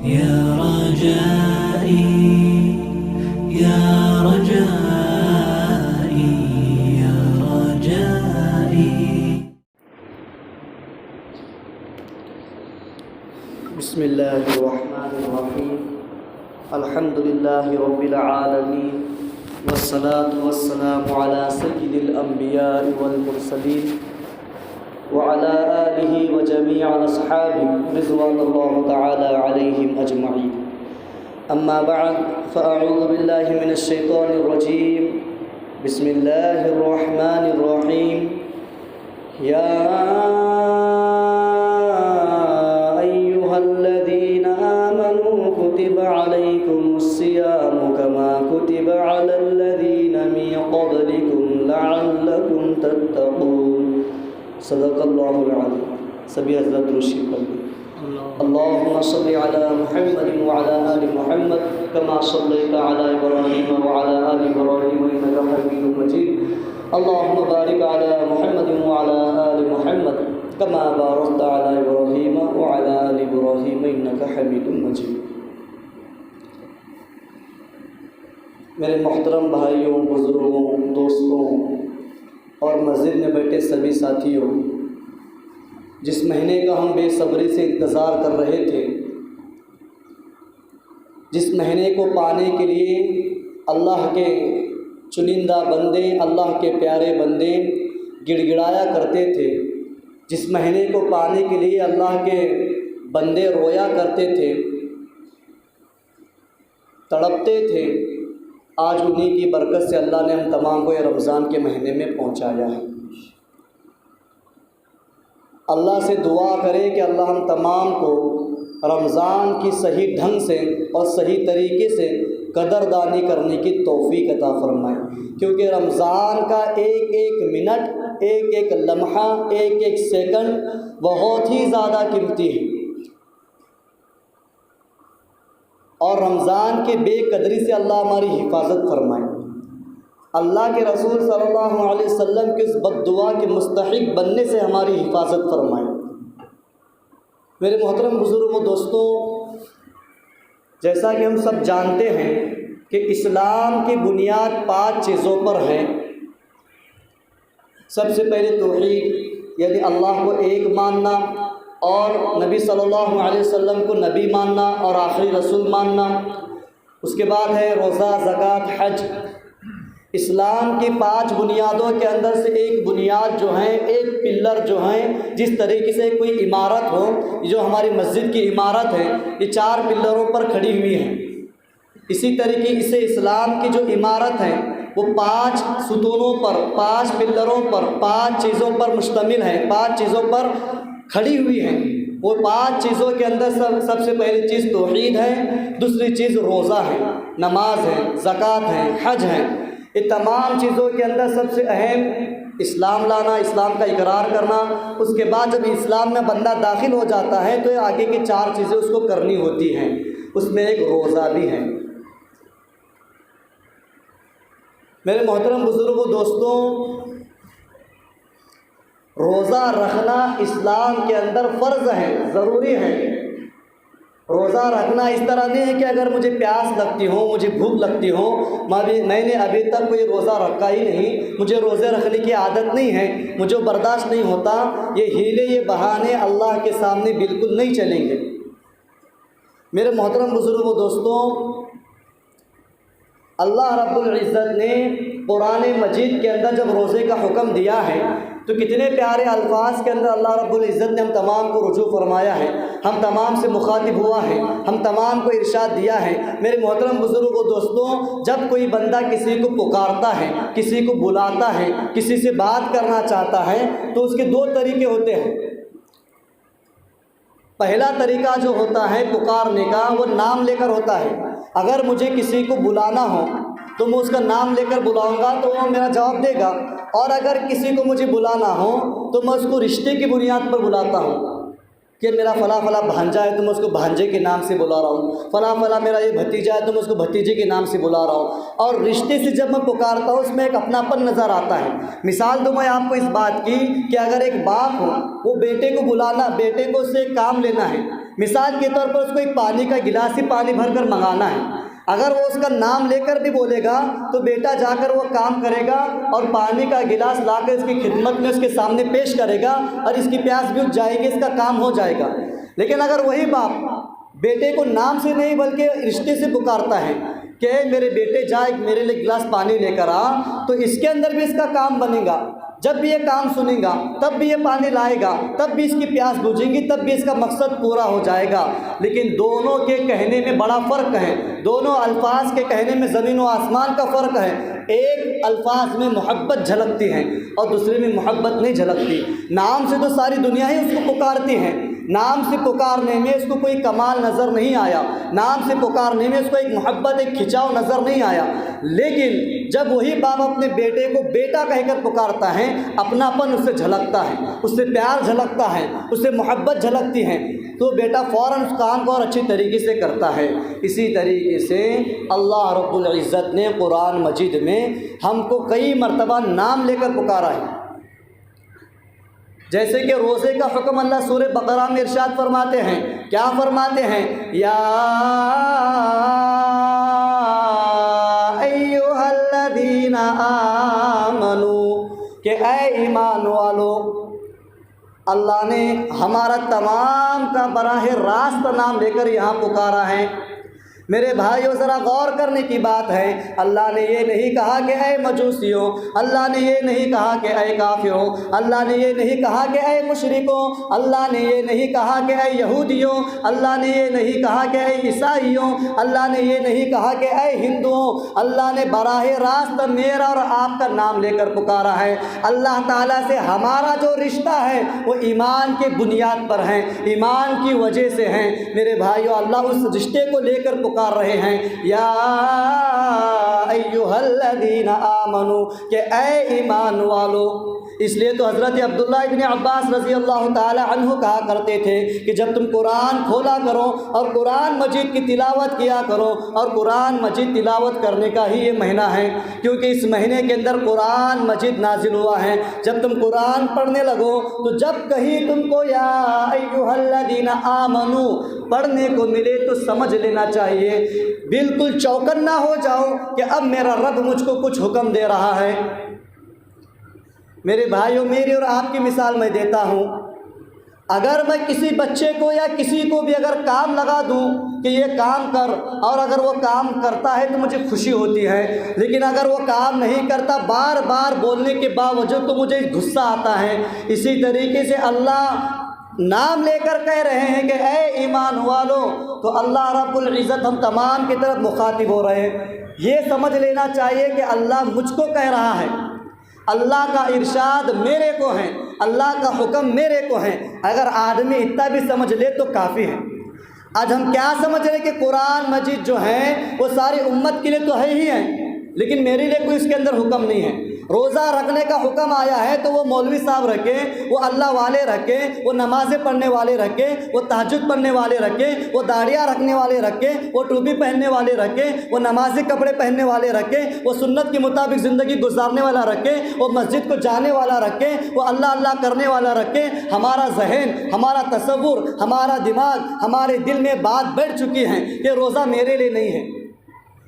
يا رجائي يا رجائي يا رجائي. بسم الله الرحمن الرحيم. الحمد لله رب العالمين، والصلاة والسلام على سيد الأنبياء والمرسلين وعلى آله وجميع أصحابه رضوان الله تعالى عليهم أجمعين. أما بعد، فأعوذ بالله من الشيطان الرجيم. بسم الله الرحمن الرحيم. يا أيها الذين آمنوا كتب عليكم الصيام كما كتب على الذين من قبلكم لعلكم تتقون. صدق اللہ العظیم. سبھی حضرت روشی پڑھیں. اللهم صل على محمد وعلى آل محمد كما صليت على إبراهيم وعلى آل إبراهيم إنك حميد مجيد. اللهم بارك على محمد وعلى آل محمد كما باركت على إبراهيم وعلى آل إبراهيم إنك حميد مجيد. میرے محترم بھائیوں، بزرگوں، دوستوں اور مسجد میں بیٹھے سبھی ساتھیوں، جس مہینے کا ہم بے صبری سے انتظار کر رہے تھے، جس مہینے کو پانے کے لیے اللہ کے چنندہ بندے، اللہ کے پیارے بندے گڑ گڑایا کرتے تھے، جس مہینے کو پانے کے لیے اللہ کے بندے رویا کرتے تھے، تڑپتے تھے، آج انہی کی برکت سے اللہ نے ہم تمام کو یہ رمضان کے مہینے میں پہنچایا ہے. اللہ سے دعا کرے کہ اللہ ہم تمام کو رمضان کی صحیح ڈھنگ سے اور صحیح طریقے سے قدردانی کرنے کی توفیق عطا فرمائے، کیونکہ رمضان کا ایک ایک منٹ، ایک ایک لمحہ، ایک ایک سیکنڈ بہت ہی زیادہ قیمتی ہے، اور رمضان کے بے قدری سے اللہ ہماری حفاظت فرمائے. اللہ کے رسول صلی اللہ علیہ وسلم کے اس بد دعا کے مستحق بننے سے ہماری حفاظت فرمائے. میرے محترم بزرگوں، دوستوں، جیسا کہ ہم سب جانتے ہیں کہ اسلام کی بنیاد 5 چیزوں پر ہے. سب سے پہلے توحید، یعنی اللہ کو ایک ماننا، اور نبی صلی اللہ علیہ وسلم کو نبی ماننا اور آخری رسول ماننا. اس کے بعد ہے روزہ، زکوٰۃ، حج. اسلام کی 5 بنیادوں کے اندر سے ایک بنیاد جو ہے، ایک پلر جو ہے، جس طریقے سے کوئی عمارت ہو، جو ہماری مسجد کی عمارت ہے، یہ 4 پلروں پر کھڑی ہوئی ہے. اسی طریقے سے اسلام کی جو عمارت ہے وہ 5 ستونوں پر، 5 پلروں پر، 5 چیزوں پر مشتمل ہے، 5 چیزوں پر کھڑی ہوئی ہے. وہ 5 چیزوں کے اندر سب سے پہلی چیز توحید ہے، دوسری چیز روزہ ہے، نماز ہے، زکوٰۃ ہے، حج ہے. یہ تمام چیزوں کے اندر سب سے اہم اسلام لانا، اسلام کا اقرار کرنا. اس کے بعد جب اسلام میں بندہ داخل ہو جاتا ہے تو یہ آگے کی 4 چیزیں اس کو کرنی ہوتی ہیں. اس میں ایک روزہ بھی ہے. میرے محترم بزرگوں، دوستوں، روزہ رکھنا اسلام کے اندر فرض ہے، ضروری ہے. روزہ رکھنا اس طرح نہیں ہے کہ اگر مجھے پیاس لگتی ہو، مجھے بھوک لگتی ہو، میں نے ابھی تک کوئی روزہ رکھا ہی نہیں، مجھے روزے رکھنے کی عادت نہیں ہے، مجھے برداشت نہیں ہوتا. یہ ہیلے، یہ بہانے اللہ کے سامنے بالکل نہیں چلیں گے. میرے محترم بزرگوں، دوستوں، اللہ رب العزت نے قرآن مجید کے اندر جب روزے کا حکم دیا ہے تو کتنے پیارے الفاظ کے اندر اللہ رب العزت نے ہم تمام کو رجوع فرمایا ہے، ہم تمام سے مخاطب ہوا ہے، ہم تمام کو ارشاد دیا ہے. میرے محترم بزرگوں، دوستوں، جب کوئی بندہ کسی کو پکارتا ہے، کسی کو بلاتا ہے، کسی سے بات کرنا چاہتا ہے تو اس کے 2 طریقے ہوتے ہیں. پہلا طریقہ جو ہوتا ہے پکارنے کا، وہ نام لے کر ہوتا ہے. اگر مجھے کسی کو بلانا ہو تو میں اس کا نام لے کر بلاؤں گا تو وہ میرا جواب دے گا، اور اگر کسی کو مجھے بلانا ہو تو میں اس کو رشتے کی بنیاد پر بلاتا ہوں کہ میرا فلاں فلاں بھانجا ہے تو میں اس کو بھانجے کے نام سے بلا رہا ہوں، فلاں فلاں میرا یہ بھتیجا ہے تو میں اس کو بھتیجے کے نام سے بلا رہا ہوں. اور رشتے سے جب میں پکارتا ہوں اس میں ایک اپناپن نظر آتا ہے. مثال تو میں آپ کو اس بات کی کہ اگر ایک باپ ہو، وہ بیٹے کو بلانا، بیٹے کو اس سے ایک کام لینا ہے، مثال کے طور پر اس کو ایک پانی کا گلاس ہی پانی بھر کر منگانا ہے، اگر وہ اس کا نام لے کر بھی بولے گا تو بیٹا جا کر وہ کام کرے گا اور پانی کا گلاس لا کر اس کی خدمت میں اس کے سامنے پیش کرے گا اور اس کی پیاس بجھ جائے گی، اس کا کام ہو جائے گا۔ لیکن اگر وہی باپ بیٹے کو نام سے نہیں بلکہ رشتے سے پکارتا ہے کہ اے میرے بیٹے جا ایک میرے لیے گلاس پانی لے کر آ، تو اس کے اندر بھی اس کا کام بنے گا، جب بھی یہ کام سنیں گا تب بھی یہ پانی لائے گا، تب بھی اس کی پیاس بجھے گی، تب بھی اس کا مقصد پورا ہو جائے گا۔ لیکن دونوں کے کہنے میں بڑا فرق ہے، دونوں الفاظ کے کہنے میں زمین و آسمان کا فرق ہے۔ ایک الفاظ میں محبت جھلکتی ہے اور دوسرے میں محبت نہیں جھلکتی۔ نام سے تو ساری دنیا ہی اس کو پکارتی ہے، نام سے پکارنے میں اس کو کوئی کمال نظر نہیں آیا، نام سے پکارنے میں اس کو ایک محبت ایک کھنچاؤ نظر نہیں آیا۔ لیکن جب وہی باپ اپنے بیٹے کو بیٹا کہہ کر پکارتا ہے، اپناپن اس سے جھلکتا ہے، اس سے پیار جھلکتا ہے، اس سے محبت جھلکتی ہے، تو بیٹا فوراً اس کام کو اور اچھی طریقے سے کرتا ہے۔ اسی طریقے سے اللہ رب العزت نے قرآن مجید میں ہم کو کئی مرتبہ نام لے کر پکارا ہے، جیسے کہ روزے کا حکم اللہ سورہ بقرہ میں ارشاد فرماتے ہیں، کیا فرماتے ہیں؟ یا ایھا الذین آمنو، کہ اے ایمان والو، اللہ نے ہمارا تمام کا براہ راست نام لے کر یہاں پکارا ہے۔ میرے بھائیو ذرا غور کرنے کی بات ہے، اللہ نے یہ نہیں کہا کہ اے مجوسیوں، اللہ نے یہ نہیں کہا کہ اے کافروں، اللہ نے یہ نہیں کہا کہ اے مشرکوں، اللہ نے یہ نہیں کہا کہ اے یہودیوں، اللہ نے یہ نہیں کہا کہ اے عیسائیوں، اللہ نے یہ نہیں کہا کہ اے ہندوؤں، اللہ نے براہ راست میرا اور آپ کا نام لے کر پکارا ہے۔ اللہ تعالیٰ سے ہمارا جو رشتہ ہے وہ ایمان کے بنیاد پر ہے، ایمان کی وجہ سے ہے۔ میرے بھائیو اللہ اس رشتے کو لے کر پکار رہے ہیں، یا ایھا الذین آمنو، کہ اے ایمان والو۔ اس لیے تو حضرت عبداللہ ابن عباس رضی اللہ تعالی عنہ کہا کرتے تھے کہ جب تم قرآن کھولا کرو اور قرآن مجید کی تلاوت کیا کرو، اور قرآن مجید تلاوت کرنے کا ہی یہ مہینہ ہے، کیونکہ اس مہینے کے اندر قرآن مجید نازل ہوا ہے۔ جب تم قرآن پڑھنے لگو تو جب کہیں تم کو یا ایھا الذین آمنو پڑھنے کو ملے تو سمجھ لینا چاہیے، بالکل چوکن نہ ہو جاؤ کہ اب میرا رب مجھ کو کچھ حکم دے رہا ہے۔ میرے بھائیوں، میری اور آپ کی مثال میں دیتا ہوں، اگر میں کسی بچے کو یا کسی کو بھی اگر کام لگا دوں کہ یہ کام کر، اور اگر وہ کام کرتا ہے تو مجھے خوشی ہوتی ہے، لیکن اگر وہ کام نہیں کرتا بار بار بولنے کے باوجود تو مجھے غصہ آتا ہے۔ اسی طریقے سے اللہ نام لے کر کہہ رہے ہیں کہ اے ایمان والو، تو اللہ رب العزت ہم تمام کی طرف مخاطب ہو رہے ہیں۔ یہ سمجھ لینا چاہیے کہ اللہ مجھ کو کہہ رہا ہے، اللہ کا ارشاد میرے کو ہے، اللہ کا حکم میرے کو ہے۔ اگر آدمی اتنا بھی سمجھ لے تو کافی ہے۔ آج ہم کیا سمجھ رہے کہ قرآن مجید جو ہے وہ ساری امت کے لیے تو ہے ہی ہے، لیکن میرے لیے کوئی اس کے اندر حکم نہیں ہے۔ روزہ رکھنے کا حکم آیا ہے تو وہ مولوی صاحب رکھے، وہ اللہ والے رکھے، وہ نمازیں پڑھنے والے رکھے، وہ تہجد پڑھنے والے رکھے، وہ داڑیاں رکھنے والے رکھے، وہ ٹوپی پہننے والے رکھے، وہ نمازی کپڑے پہننے والے رکھے، وہ سنت کے مطابق زندگی گزارنے والا رکھے، وہ مسجد کو جانے والا رکھے، وہ اللہ اللہ کرنے والا رکھے۔ ہمارا ذہن، ہمارا تصور، ہمارا دماغ، ہمارے دل میں بات بیٹھ چکی ہے کہ روزہ میرے لیے نہیں ہے،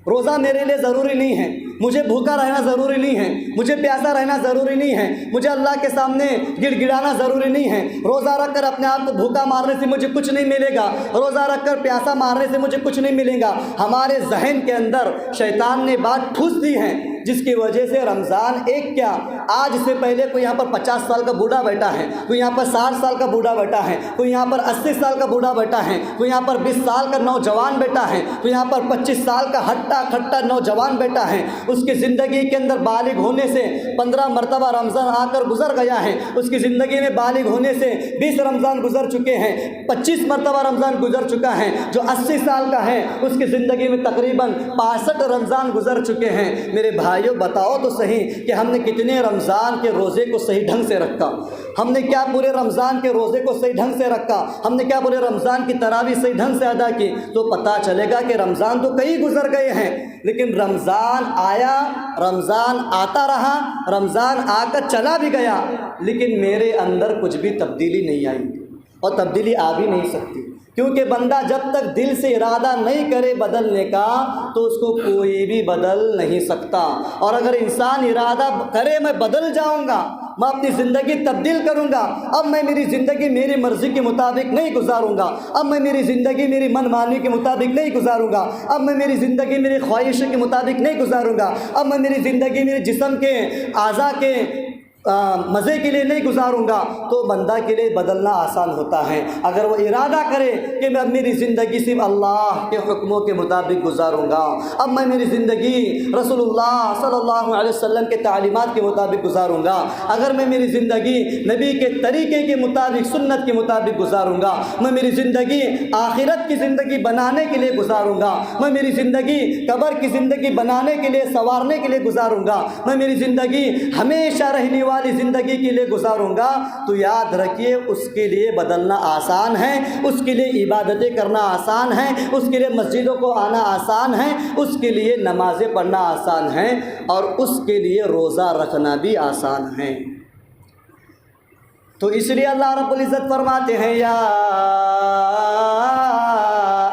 روزہ میرے لیے ضروری نہیں ہے، مجھے بھوکا رہنا ضروری نہیں ہے، مجھے پیاسا رہنا ضروری نہیں ہے، مجھے اللہ کے سامنے گڑ گڑانا ضروری نہیں ہے۔ روزہ رکھ کر اپنے آپ کو بھوکا مارنے سے مجھے کچھ نہیں ملے گا، روزہ رکھ کر پیاسا مارنے سے مجھے کچھ نہیں ملے گا۔ ہمارے ذہن کے اندر شیطان نے بات ٹھوس دی ہے، جس کی وجہ سے رمضان ایک کیا، آج سے پہلے کوئی یہاں پر 50 سال کا بوڑھا بیٹھا ہے، کوئی یہاں پر 60 سال کا بوڑھا بیٹھا ہے، کوئی یہاں پر 80 سال کا بوڑھا بیٹھا ہے، کوئی یہاں پر 20 سال کا نوجوان بیٹھا ہے، کوئی یہاں پر 25 سال کا ہٹا کھٹا نوجوان بیٹھا ہے۔ اس کی زندگی کے اندر بالغ ہونے سے 15 مرتبہ رمضان آ کر گزر گیا ہے، اس کی زندگی میں بالغ ہونے سے 20 رمضان گزر چکے ہیں، 25 مرتبہ رمضان گزر چکا ہے۔ جو 80 سال کا ہے اس کی زندگی میں تقریباً 65 رمضان گزر چکے ہیں۔ میرے بھائیوں بتاؤ تو صحیح کہ ہم نے کتنے رمضان کے روزے کو صحیح ڈھنگ سے رکھا، ہم نے کیا پورے رمضان کے روزے کو صحیح ڈھنگ سے رکھا، ہم نے کیا پورے رمضان کی تراویح صحیح ڈھنگ سے ادا کی، تو پتہ چلے گا کہ رمضان تو کئی گزر گئے ہیں، لیکن رمضان آیا، رمضان آتا رہا، رمضان آ کر چلا بھی گیا، لیکن میرے اندر کچھ بھی تبدیلی نہیں آئی، اور تبدیلی آ بھی نہیں سکتی، کیونکہ بندہ جب تک دل سے ارادہ نہیں کرے بدلنے کا تو اس کو کوئی بھی بدل نہیں سکتا۔ اور اگر انسان ارادہ کرے میں بدل جاؤں گا، میں اپنی زندگی تبدیل کروں گا، اب میں میری زندگی میری مرضی کے مطابق نہیں گزاروں گا، اب میں میری زندگی میری من مانی کے مطابق نہیں گزاروں گا، اب میں میری زندگی میری خواہشوں کے مطابق نہیں گزاروں گا، اب میں میری زندگی میرے جسم کے اعضاء کے مزے کے لیے نہیں گزاروں گا، تو بندہ کے لیے بدلنا آسان ہوتا ہے۔ اگر وہ ارادہ کرے کہ میں اب میری زندگی صرف اللہ کے حکموں کے مطابق گزاروں گا، اب میں میری زندگی رسول اللہ صلی اللہ علیہ وسلم کے تعلیمات کے مطابق گزاروں گا، اگر میں میری زندگی نبی کے طریقے کے مطابق سنت کے مطابق گزاروں گا، میں میری زندگی آخرت کی زندگی بنانے کے لیے گزاروں گا، میں میری زندگی قبر کی زندگی بنانے کے لیے سنوارنے کے لیے گزاروں گا، میں میری زندگی ہمیشہ رہنے والی زندگی کے لیے گزاروں گا، تو یاد رکھیے اس کے لیے بدلنا آسان ہے، اس کے لیے عبادتیں کرنا آسان ہے، اس کے لیے مسجدوں کو آنا آسان ہے، اس کے لیے نمازیں پڑھنا آسان ہے، اور اس کے لیے روزہ رکھنا بھی آسان ہے۔ تو اس لیے اللہ رب العزت فرماتے ہیں یا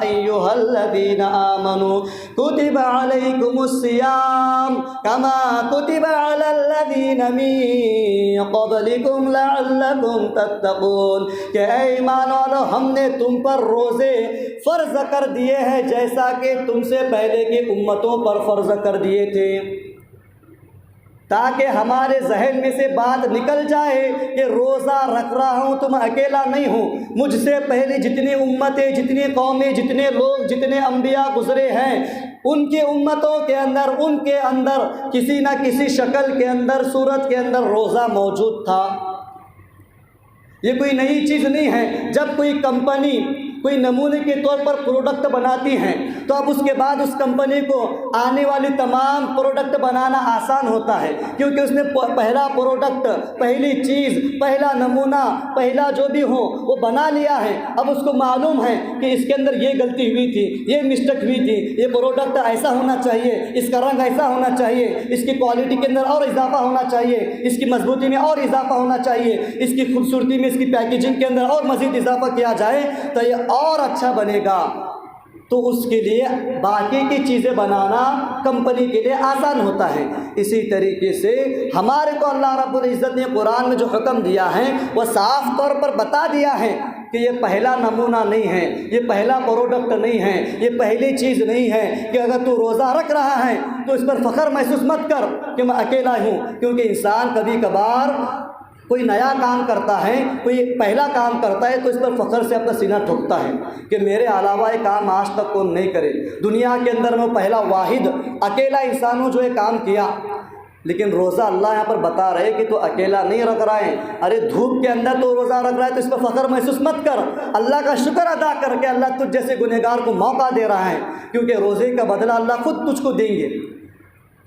ایھا الذین آمنوا کتب علیکم الصیام کما کتب علی الذین من قبلکم لعلکم تتقون، کہ اے ایمان والو ہم نے تم پر روزے فرض کر دیے ہیں جیسا کہ تم سے پہلے کی امتوں پر فرض کر دیے تھے، تاکہ ہمارے ذہن میں سے بات نکل جائے کہ روزہ رکھ رہا ہوں تو میں اکیلا نہیں ہوں، مجھ سے پہلے جتنی امتیں، جتنی قومیں، جتنے لوگ، جتنے انبیاء گزرے ہیں، ان کے امتوں کے اندر، ان کے اندر کسی نہ کسی شکل کے اندر، صورت کے اندر روزہ موجود تھا۔ یہ کوئی نئی چیز نہیں ہے۔ جب کوئی کمپنی کوئی نمونے کے طور پر پروڈکٹ بناتی ہیں تو اب اس کے بعد اس کمپنی کو آنے والی تمام پروڈکٹ بنانا آسان ہوتا ہے، کیونکہ اس نے پہلا پروڈکٹ، پہلی چیز، پہلا نمونہ، پہلا جو بھی ہو وہ بنا لیا ہے۔ اب اس کو معلوم ہے کہ اس کے اندر یہ غلطی ہوئی تھی، یہ مسٹیک ہوئی تھی، یہ پروڈکٹ ایسا ہونا چاہیے، اس کا رنگ ایسا ہونا چاہیے، اس کی کوالٹی کے اندر اور اضافہ ہونا چاہیے، اس کی مضبوطی میں اور اضافہ ہونا چاہیے، اس کی خوبصورتی میں، اس کی پیکیجنگ کے اندر اور مزید اضافہ کیا جائے تو یہ اور اچھا بنے گا۔ تو اس کے لیے باقی کی چیزیں بنانا کمپنی کے لیے آسان ہوتا ہے۔ اسی طریقے سے ہمارے کو اللہ رب العزت نے قرآن میں جو حکم دیا ہے وہ صاف طور پر بتا دیا ہے کہ یہ پہلا نمونہ نہیں ہے، یہ پہلا پروڈکٹ نہیں ہے، یہ پہلی چیز نہیں ہے کہ اگر تو روزہ رکھ رہا ہے تو اس پر فخر محسوس مت کر کہ میں اکیلا ہوں، کیونکہ انسان کبھی کبھار کوئی نیا کام کرتا ہے، کوئی پہلا کام کرتا ہے تو اس پر فخر سے اپنا سینہ ٹھوکتا ہے کہ میرے علاوہ یہ کام آج تک کون نہیں کرے، دنیا کے اندر میں پہلا واحد اکیلا انسان ہوں جو یہ کام کیا۔ لیکن روزہ اللہ یہاں پر بتا رہے کہ تو اکیلا نہیں رکھ رہا ہے، ارے دھوپ کے اندر تو روزہ رکھ رہا ہے تو اس پر فخر محسوس مت کر، اللہ کا شکر ادا کر کے اللہ تجھ جیسے گنہگار کو موقع دے رہا ہے، کیونکہ روزے کا بدلہ اللہ خود تجھ کو دیں گے۔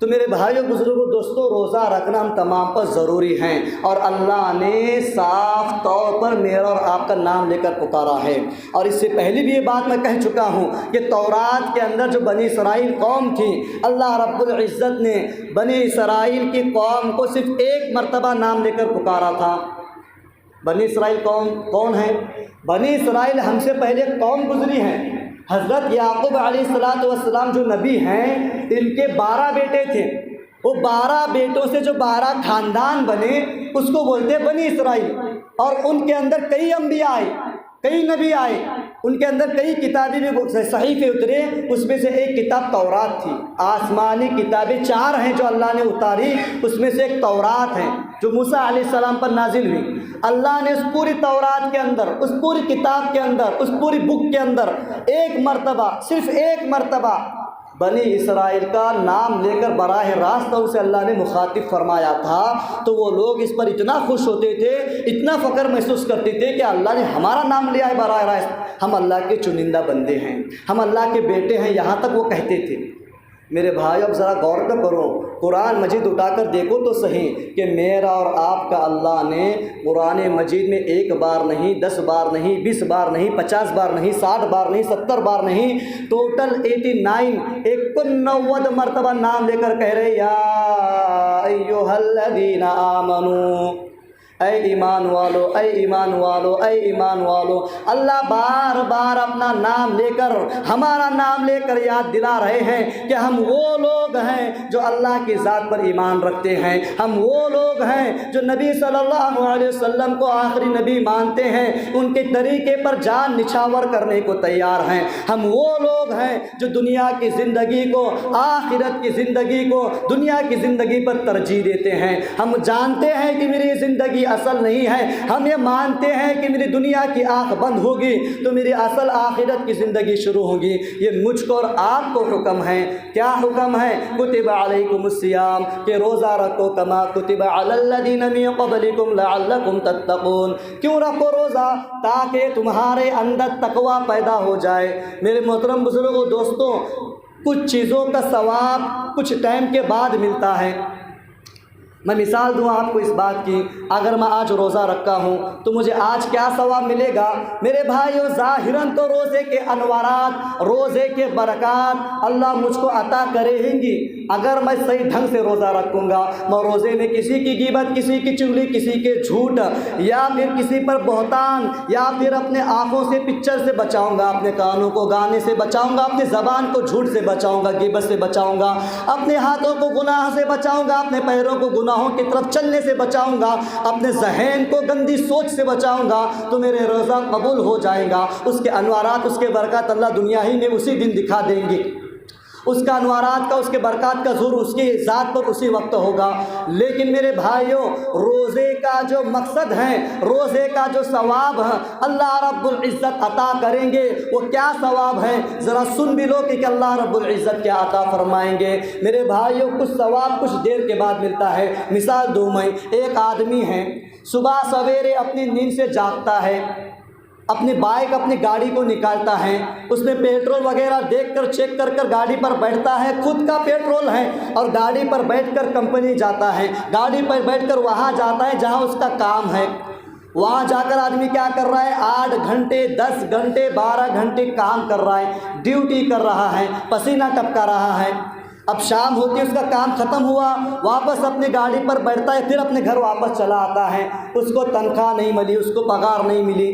تو میرے بھائیوں، بزرگوں، دوستوں، روزہ رکھنا ہم تمام پر ضروری ہیں، اور اللہ نے صاف طور پر میرا اور آپ کا نام لے کر پکارا ہے۔ اور اس سے پہلے بھی یہ بات میں کہہ چکا ہوں کہ تورات کے اندر جو بنی اسرائیل قوم تھی، اللہ رب العزت نے بنی اسرائیل کی قوم کو صرف ایک مرتبہ نام لے کر پکارا تھا۔ بنی اسرائیل قوم کون ہے؟ بنی اسرائیل ہم سے پہلے قوم گزری ہیں۔ حضرت یعقوب علیہ السلام جو نبی ہیں، ان کے 12 بیٹے تھے، وہ 12 بیٹوں سے جو 12 خاندان بنے اس کو بولتے بنی اسرائیل، اور ان کے اندر کئی انبیاء آئے، کئی نبی آئے، ان کے اندر کئی کتابیں بھی صحیفے اترے، اس میں سے ایک کتاب تورات تھی۔ آسمانی کتابیں 4 ہیں جو اللہ نے اتاری، اس میں سے ایک تورات ہے جو موسیٰ علیہ السلام پر نازل ہوئی۔ اللہ نے اس پوری تورات کے اندر، اس پوری کتاب کے اندر، اس پوری بک کے اندر ایک مرتبہ، صرف ایک مرتبہ بنی اسرائیل کا نام لے کر براہ راست ان سے اللہ نے مخاطب فرمایا تھا، تو وہ لوگ اس پر اتنا خوش ہوتے تھے، اتنا فخر محسوس کرتے تھے کہ اللہ نے ہمارا نام لیا ہے براہ راست، ہم اللہ کے چنندہ بندے ہیں، ہم اللہ کے بیٹے ہیں، یہاں تک وہ کہتے تھے۔ میرے بھائی، اب ذرا غور تو کرو، قرآن مجید اٹھا کر دیکھو تو صحیح کہ میرا اور آپ کا اللہ نے قرآن مجید میں 1 بار نہیں، 10 بار نہیں، 20 بار نہیں، 50 بار نہیں، 60 بار نہیں، 70 بار نہیں، ٹوٹل 89 89 مرتبہ نام لے کر کہہ رہے یا ایھا الذین آمنو، اے ایمان والو، اے ایمان والو، اے ایمان والو، اللہ بار بار اپنا نام لے کر، ہمارا نام لے کر یاد دلا رہے ہیں کہ ہم وہ لوگ ہیں جو اللہ کی ذات پر ایمان رکھتے ہیں، ہم وہ لوگ ہیں جو نبی صلی اللہ علیہ وسلم کو آخری نبی مانتے ہیں، ان کے طریقے پر جان نچھاور کرنے کو تیار ہیں، ہم وہ لوگ ہیں جو دنیا کی زندگی کو، آخرت کی زندگی کو دنیا کی زندگی پر ترجیح دیتے ہیں۔ ہم جانتے ہیں کہ میری زندگی اصل نہیں ہے، ہم یہ مانتے ہیں کہ میری دنیا کی آنکھ بند ہوگی تو میری اصل آخرت کی زندگی شروع ہوگی۔ یہ مجھ کو اور آپ کو حکم ہے۔ کیا حکم ہے؟ کتب علیکم الصیام، کہ روزہ رکھو کما کتب علی الذین من قبلکم لعلکم تتقون۔ کیوں رکھو روزہ؟ تاکہ تمہارے اندر تقوی پیدا ہو جائے۔ میرے محترم بزرگوں، دوستوں، کچھ چیزوں کا ثواب کچھ ٹائم کے بعد ملتا ہے۔ میں مثال دوں آپ کو اس بات کی، اگر میں آج روزہ رکھا ہوں تو مجھے آج کیا ثواب ملے گا؟ میرے بھائیو، ظاہراً تو روزے کے انوارات، روزے کے برکات اللہ مجھ کو عطا کریں گی اگر میں صحیح ڈھنگ سے روزہ رکھوں گا۔ میں روزے میں کسی کی غیبت، کسی کی چغلی، کسی کے جھوٹ، یا پھر کسی پر بہتان، یا پھر اپنے آنکھوں سے پکچر سے بچاؤں گا، اپنے کانوں کو گانے سے بچاؤں گا، اپنی زبان کو جھوٹ سے بچاؤں گا، غیبت سے بچاؤں گا، اپنے ہاتھوں کو گناہ سے بچاؤں گا، اپنے پیروں کو گناہوں کی طرف چلنے سے بچاؤں گا، اپنے ذہن کو گندی سوچ سے بچاؤں گا، تو میرے روزہ قبول ہو جائے گا۔ اس کے انوارات، اس کے برکات اللہ دنیا ہی میں اسی دن دکھا دیں گے۔ اس کا انوارات کا، اس کے برکات کا ظہور اس کی ذات پر اسی وقت ہوگا۔ لیکن میرے بھائیوں، روزے کا جو مقصد ہے، روزے کا جو ثواب ہے اللہ رب العزت عطا کریں گے، وہ کیا ثواب ہے؟ ذرا سن بھی لو کہ اللہ رب العزت کیا عطا فرمائیں گے۔ میرے بھائیوں، کچھ ثواب کچھ دیر کے بعد ملتا ہے۔ مثال دوں میں، ایک آدمی ہے، صبح سویرے اپنی نیند سے جاگتا ہے، اپنی بائک، اپنی گاڑی کو نکالتا ہے، اس میں پیٹرول وغیرہ دیکھ کر چیک کر کر گاڑی پر بیٹھتا ہے، خود کا پیٹرول ہے، اور گاڑی پر بیٹھ کر کمپنی جاتا ہے، گاڑی پر بیٹھ کر وہاں جاتا ہے جہاں اس کا کام ہے۔ وہاں جا کر آدمی کیا کر رہا ہے؟ 8 گھنٹے، 10 گھنٹے، 12 گھنٹے کام کر رہا ہے، ڈیوٹی کر رہا ہے، پسینہ ٹپکا رہا ہے۔ اب شام ہوتی ہے، اس کا کام ختم ہوا، واپس اپنی گاڑی پر بیٹھتا ہے، پھر اپنے گھر واپس چلا آتا ہے۔ اس کو تنخواہ نہیں ملی، اس کو پگار نہیں ملی۔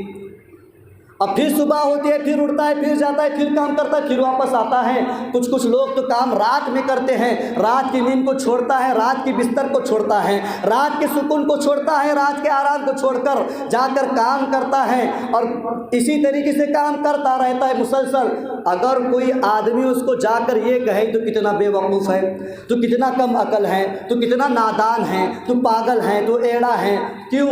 اب پھر صبح ہوتی ہے، پھر اٹھتا ہے، پھر جاتا ہے، پھر کام کرتا ہے، پھر واپس آتا ہے۔ کچھ لوگ تو کام رات میں کرتے ہیں، رات کی نیند کو چھوڑتا ہے، رات کی بستر کو چھوڑتا ہے، رات کے سکون کو چھوڑتا ہے، رات کے آرام کو چھوڑ کر جا کر کام کرتا ہے، اور اسی طریقے سے کام کرتا رہتا ہے مسلسل۔ اگر کوئی آدمی اس کو جا کر یہ کہے تو کتنا بے وقوف ہے، تو کتنا کم عقل ہے، تو کتنا نادان ہے، تو پاگل ہے، تو ایڑا ہے، کیوں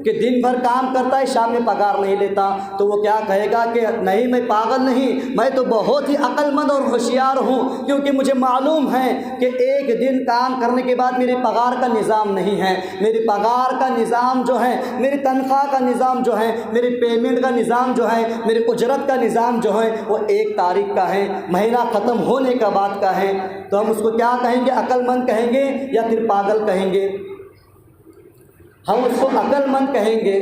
کہ دن بھر کام کرتا ہے، شام میں پگار نہیں لیتا، تو وہ کیا کہے گا کہ نہیں، میں پاگل نہیں، میں تو بہت ہی عقل مند اور ہوشیار ہوں، کیونکہ مجھے معلوم ہے کہ ایک دن کام کرنے کے بعد میری پگار کا نظام نہیں ہے۔ میری پگار کا نظام جو ہے، میری تنخواہ کا نظام جو ہے، میری پیمنٹ کا نظام جو ہے، میری اجرت کا نظام جو ہے، وہ 1 تاریخ کا ہے، مہینہ ختم ہونے کا بعد کا ہے۔ تو ہم اس کو کیا کہیں گے؟ عقل مند کہیں گے یا پھر پاگل کہیں گے؟ ہم اس کو عقل مند کہیں گے۔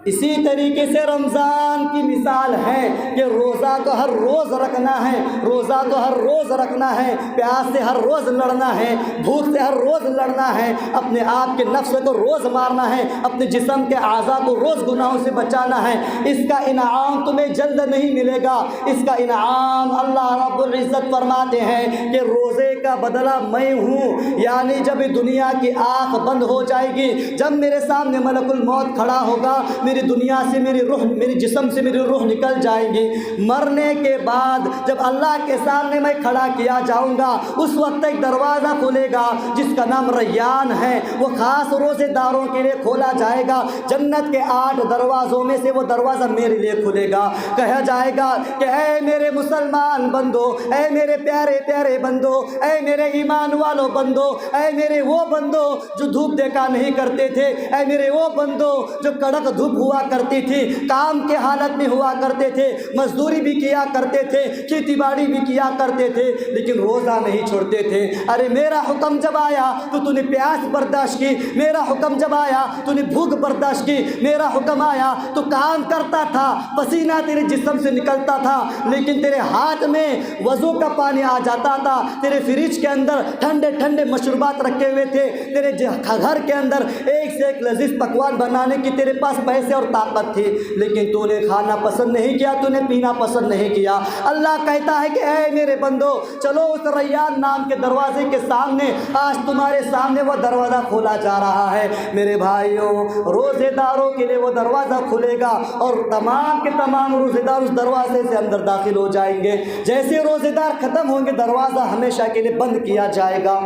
اسی طریقے سے رمضان کی مثال ہے کہ روزہ تو ہر روز رکھنا ہے، روزہ تو ہر روز رکھنا ہے، پیاس سے ہر روز لڑنا ہے، بھوک سے ہر روز لڑنا ہے، اپنے آپ کے نفس کو روز مارنا ہے، اپنے جسم کے اعضاء کو روز گناہوں سے بچانا ہے۔ اس کا انعام تمہیں جلد نہیں ملے گا، اس کا انعام اللہ رب العزت فرماتے ہیں کہ روزے کا بدلہ میں ہوں، یعنی جب دنیا کی آنکھ بند ہو جائے گی، جب میرے سامنے ملک الموت کھڑا ہوگا، میری دنیا سے میری روح، میری جسم سے میری روح نکل جائے گی، مرنے کے بعد جب اللہ کے سامنے میں کھڑا کیا جاؤں گا، اس وقت ایک دروازہ کھلے گا جس کا نام ریان ہے، وہ خاص روزے داروں کے لیے کھولا جائے گا۔ جنت کے 8 دروازوں میں سے وہ دروازہ میرے لیے کھلے گا، کہا جائے گا کہ اے میرے مسلمان بندو، اے میرے پیارے پیارے بندو، اے میرے ایمان والو بندو، اے میرے وہ بندو جو دھوپ دیکھا نہیں کرتے تھے، اے میرے وہ بندو جو کڑک دھوپ ہوا کرتی تھی، کام کے حالت میں ہوا کرتے تھے، مزدوری بھی کیا کرتے تھے، کھیتی باڑی بھی کیا کرتے تھے، لیکن روزہ نہیں چھوڑتے تھے۔ ارے میرا حکم جب آیا تو نے پیاس برداشت کی، میرا حکم جب آیا تو نے بھوک برداشت کی، میرا حکم آیا تو کام کرتا تھا، پسینہ تیرے جسم سے نکلتا تھا، لیکن تیرے ہاتھ میں وضو کا پانی آ جاتا تھا، تیرے فریج کے اندر ٹھنڈے ٹھنڈے مشروبات رکھے ہوئے تھے، تیرے گھر کے اندر ایک سے ایک لذیذ پکوان بنانے کی تیرے پاس پیسے اور طاقت تھی، لیکن تو نے کھانا پسند نہیں کیا، تو نے پینا پسند نہیں کیا۔ اللہ کہتا ہے کہ اے میرے بندو، چلو اس ریان نام کے دروازے کے سامنے، آج تمہارے سامنے وہ دروازہ کھولا جا رہا ہے۔ میرے بھائیوں، روزے داروں کے لیے وہ دروازہ کھلے گا اور تمام کے تمام روزے دار اس دروازے سے اندر داخل ہو جائیں گے۔ جیسے روزے دار ختم ہوں گے، دروازہ ہمیشہ کے لیے بند کیا جائے گا۔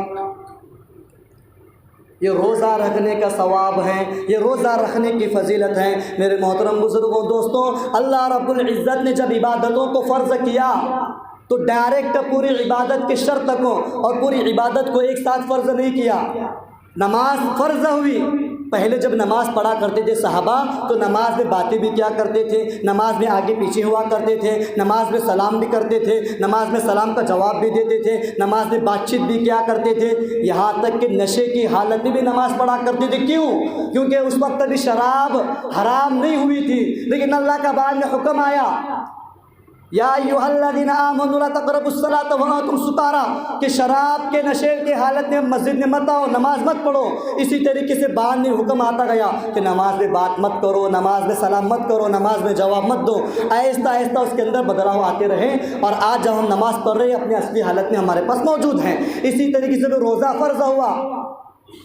یہ روزہ رکھنے کا ثواب ہے، یہ روزہ رکھنے کی فضیلت ہے۔ میرے محترم بزرگوں، دوستوں، اللہ رب العزت نے جب عبادتوں کو فرض کیا تو ڈائریکٹ پوری عبادت کے شرط کو اور پوری عبادت کو ایک ساتھ فرض نہیں کیا۔ نماز فرض ہوئی، پہلے جب نماز پڑھا کرتے تھے صحابہ تو نماز میں باتیں بھی کیا کرتے تھے، نماز میں آگے پیچھے ہوا کرتے تھے، نماز میں سلام بھی کرتے تھے، نماز میں سلام کا جواب بھی دیتے تھے، نماز میں بات چیت بھی کیا کرتے تھے، یہاں تک کہ نشے کی حالت میں بھی نماز پڑھا کرتے تھے۔ کیوں؟ کیونکہ اس وقت ابھی شراب حرام نہیں ہوئی تھی، لیکن اللہ کا بعد میں حکم آیا، یا ایھا الذین آمنوا لا تقربوا الصلاۃ وانتم سکارا، کہ شراب کے نشے کی حالت میں مسجد میں مت آؤ، نماز مت پڑھو۔ اسی طریقے سے بعد میں حکم آتا گیا کہ نماز میں بات مت کرو، نماز میں سلام مت کرو، نماز میں جواب مت دو۔ آہستہ آہستہ اس کے اندر بدلاؤ آتے رہے، اور آج جب ہم نماز پڑھ رہے ہیں اپنی اصلی حالت میں ہمارے پاس موجود ہیں۔ اسی طریقے سے روزہ فرض ہوا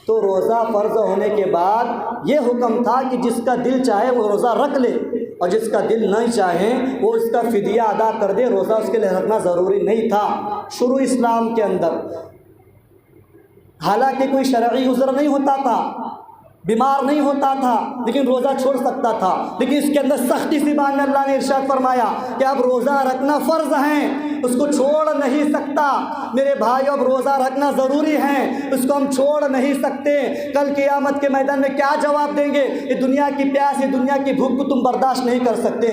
تو روزہ فرض ہونے کے بعد یہ حکم تھا کہ جس کا دل چاہے وہ روزہ رکھ لے، اور جس کا دل نہیں چاہے وہ اس کا فدیہ ادا کر دے۔ روزہ اس کے لیے رکھنا ضروری نہیں تھا شروع اسلام کے اندر، حالانکہ کوئی شرعی عذر نہیں ہوتا تھا، بیمار نہیں ہوتا تھا، لیکن روزہ چھوڑ سکتا تھا۔ لیکن اس کے اندر سختی سی بات میں اللہ نے ارشاد فرمایا کہ اب روزہ رکھنا فرض ہے، اس کو چھوڑ نہیں سکتا۔ میرے بھائی، اب روزہ رکھنا ضروری ہے، اس کو ہم چھوڑ نہیں سکتے۔ کل قیامت کے میدان میں کیا جواب دیں گے؟ یہ دنیا کی پیاس، یہ دنیا کی بھوک کو تم برداشت نہیں کر سکتے،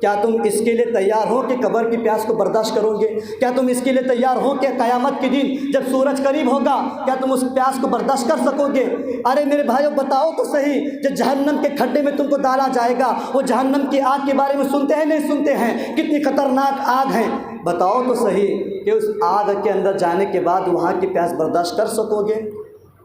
کیا تم اس کے لیے تیار ہو کہ قبر کی پیاس کو برداشت کرو گے؟ کیا تم اس کے لیے تیار ہو کہ قیامت کے دن جب سورج قریب ہوگا کیا تم اس پیاس کو برداشت کر سکو گے؟ ارے میرے بھائیو، بتاؤ تو صحیح، جب جہنم کے کھڈے میں تم کو ڈالا جائے گا، وہ جہنم کی آگ کے بارے میں سنتے ہیں نہیں سنتے ہیں؟ کتنی خطرناک آگ ہے، بتاؤ تو صحیح کہ اس آگ کے اندر جانے کے بعد وہاں کی پیاس برداشت کر سکو گے؟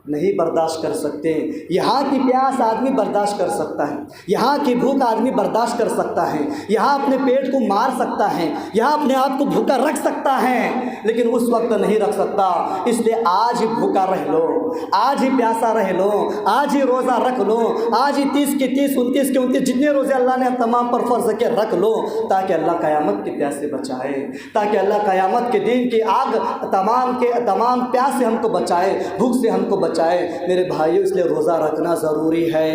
نہیں برداشت کر سکتے۔ یہاں کی پیاس آدمی برداشت کر سکتا ہے، یہاں کی بھوک آدمی برداشت کر سکتا ہے، یہاں اپنے پیٹ کو مار سکتا ہے، یہاں اپنے آپ کو بھوکا رکھ سکتا ہے، لیکن اس وقت نہیں رکھ سکتا۔ اس لیے آج ہی بھوکا رہ لو، آج ہی پیاسا رہ لو، آج ہی روزہ رکھ لو، آج ہی 30 کے 30، 29 کے 29 جتنے روزے اللہ نے تمام پر فرض کے رکھ لو، تاکہ اللہ قیامت کی پیاس سے بچائے، تاکہ اللہ قیامت کے دن کی آگ تمام پیاس سے ہم کو بچائے، بھوک سے ہم کو بچائے۔ میرے بھائیو، اس لیے روزہ رکھنا ضروری ہے۔